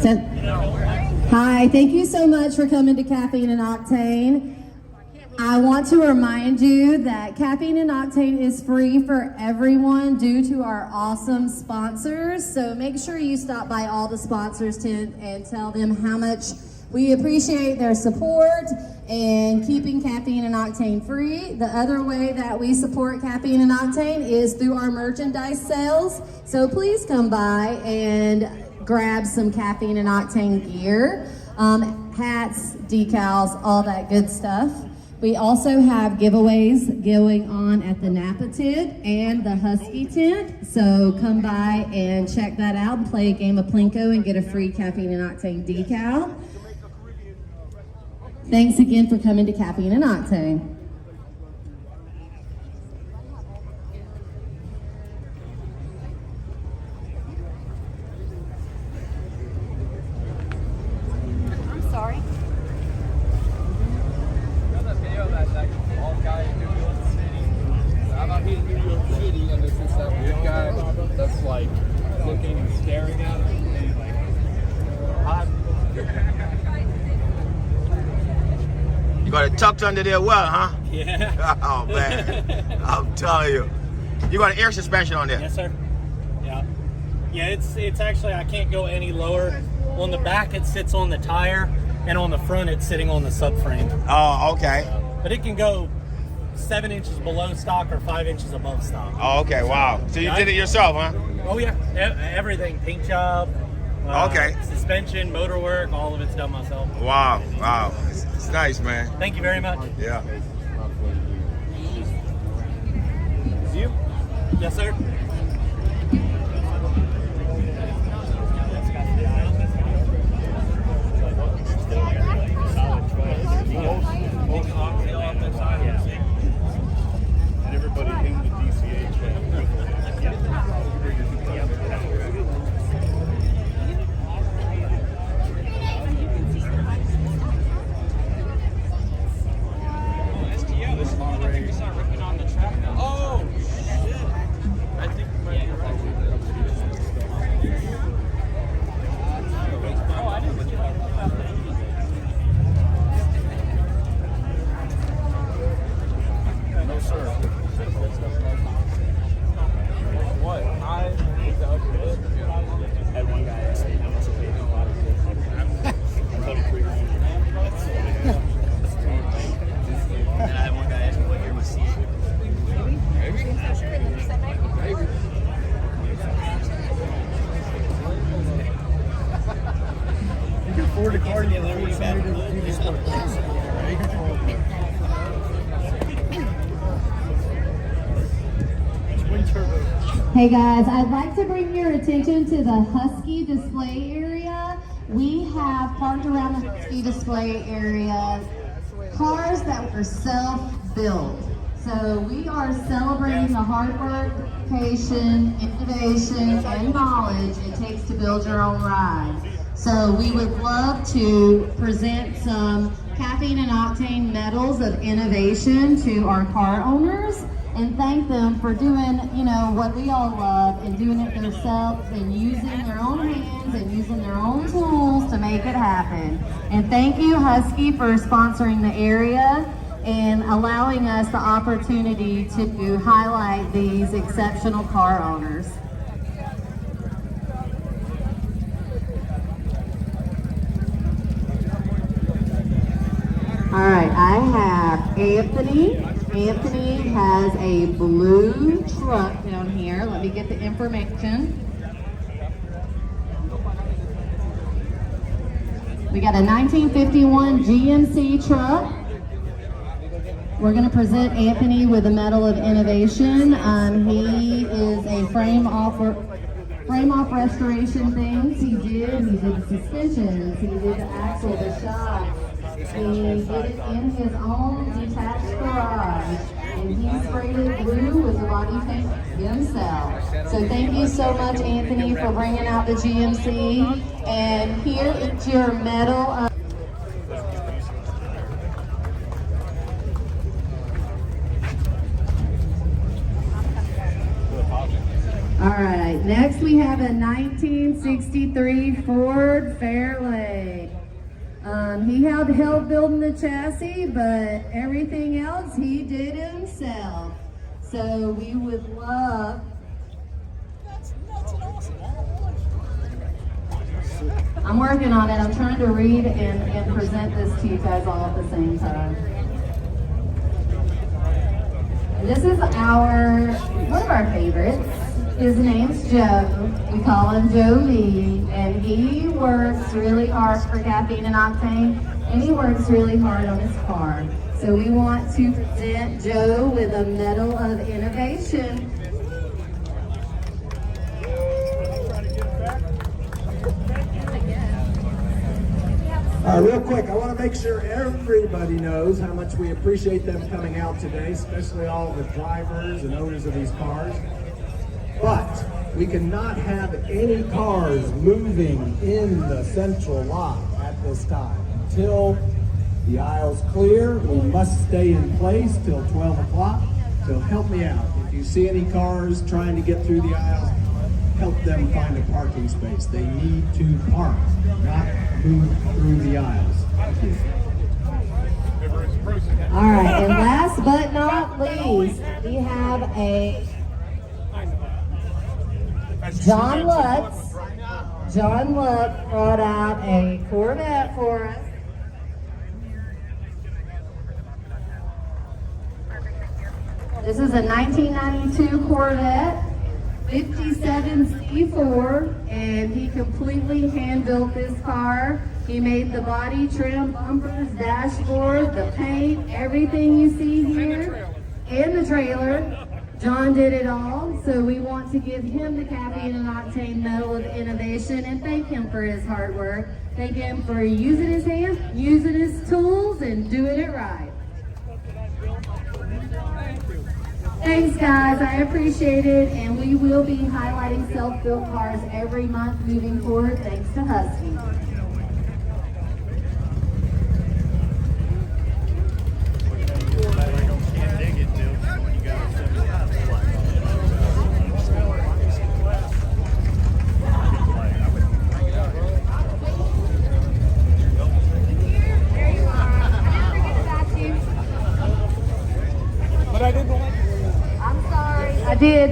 So, hi, thank you so much for coming to Caffeine and Octane. I want to remind you that Caffeine and Octane is free for everyone due to our awesome sponsors. So make sure you stop by all the sponsors tent and tell them how much we appreciate their support and keeping Caffeine and Octane free. The other way that we support Caffeine and Octane is through our merchandise sales. So please come by and grab some Caffeine and Octane gear, hats, decals, all that good stuff. We also have giveaways going on at the Napa tent and the Husky tent. So come by and check that out and play a game of Plinko and get a free Caffeine and Octane decal. Thanks again for coming to Caffeine and Octane. I'm sorry. I'm out here in New York City, and there's this weird guy that's like looking and staring at him, and he's like, You got it tucked under there well, huh? yeah. Oh man, I'm telling you. You got an air suspension on there? Yes, sir. Yeah. Yeah, it's actually, I can't go any lower. On the back, it sits on the tire, and on the front, it's sitting on the subframe. Oh, okay. But it can go 7 inches below stock or 5 inches above stock. Oh, okay, wow. So you did it yourself, huh? Oh yeah, everything, paint job, Okay. suspension, motor work, all of it's done myself. Wow, wow. It's nice, man. Thank you very much. Yeah. You? Yes, sir. And everybody in the DCH STL is already start ripping on the track now. Oh shit! I think we might be right. Oh, I didn't get that. No, sir. What? I was the upper lip. Had one guy ask me how much it paid. I thought he quit. And I had one guy ask me what year my seat. Maybe. You can afford a car, you can afford somebody to just put a price on it. Twin turbo. Hey guys, I'd like to bring your attention to the Husky display area. We have parked around the Husky display area cars that were self-built. So we are celebrating the hard work, patience, innovation, and knowledge it takes to build your own ride. So we would love to present some Caffeine and Octane medals of innovation to our car owners and thank them for doing, you know, what we all love and doing it themselves and using their own hands and using their own tools to make it happen. And thank you, Husky, for sponsoring the area and allowing us the opportunity to highlight these exceptional car owners. All right, I have Anthony. Anthony has a blue truck down here. Let me get the information. We got a 1951 GMC truck. We're going to present Anthony with a Medal of Innovation. He is a frame off restoration things. He did the suspensions, he did the axle, the shocks. He did it in his own detached garage, and he sprayed it blue with the body paint himself. So thank you so much, Anthony, for bringing out the GMC. And here is your medal of All right, next we have a 1963 Ford Fairlane. He had help building the chassis, but everything else he did himself. So we would love. I'm working on it. I'm trying to read and present this to you guys all at the same time. This is one of our favorites. His name's Joe. We call him Joe Lee, and he works really hard for Caffeine and Octane, and he works really hard on his car. So we want to present Joe with a Medal of Innovation. Real quick, I want to make sure everybody knows how much we appreciate them coming out today, especially all the drivers and owners of these cars. But we cannot have any cars moving in the central lot at this time. Until the aisle's clear, we must stay in place till 12 o'clock. So help me out. If you see any cars trying to get through the aisles, help them find a parking space. They need to park, not move through the aisles. Thank you. All right, and last but not least, we have a John Lutz. John Lutz brought out a Corvette for us. This is a 1992 Corvette, 57 C4, and he completely hand-built this car. He made the body, trim, bumpers, dashboard, the paint, everything you see here, and the trailer. John did it all, so we want to give him the Caffeine and Octane Medal of Innovation and thank him for his hard work. Thank him for using his hands, using his tools, and doing it right. Thanks, guys. I appreciate it, and we will be highlighting self-built cars every month moving forward, thanks to Husky.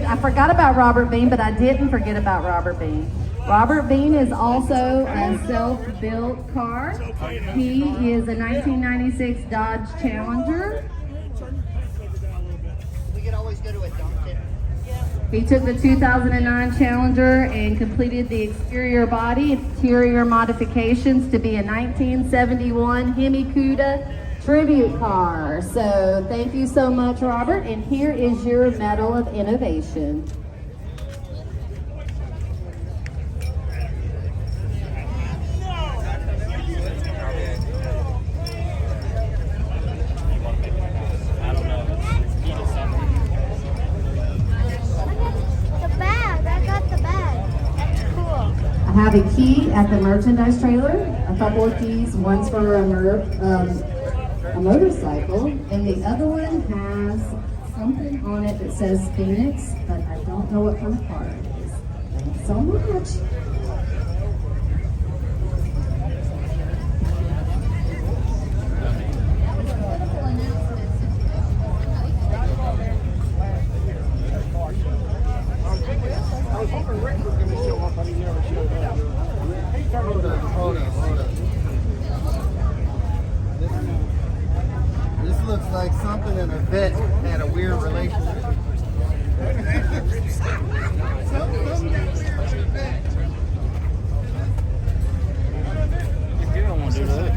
I forgot about Robert Bean, but I didn't forget about Robert Bean. Robert Bean is also a self-built car. He is a 1996 Dodge Challenger. We could always go to a Dunkin'. He took the 2009 Challenger and completed the exterior body, interior modifications to be a 1971 Hemi Cuda tribute car. So thank you so much, Robert, and here is your Medal of Innovation. I have a key at the merchandise trailer, a couple of keys, one's for a motorcycle, and the other one has something on it that says Phoenix, but I don't know what kind of car it is. Thanks so much. I was hoping Rick was going to show up, but he never showed up. Hold on. This looks like something in a vet had a weird relationship. You don't want to do that.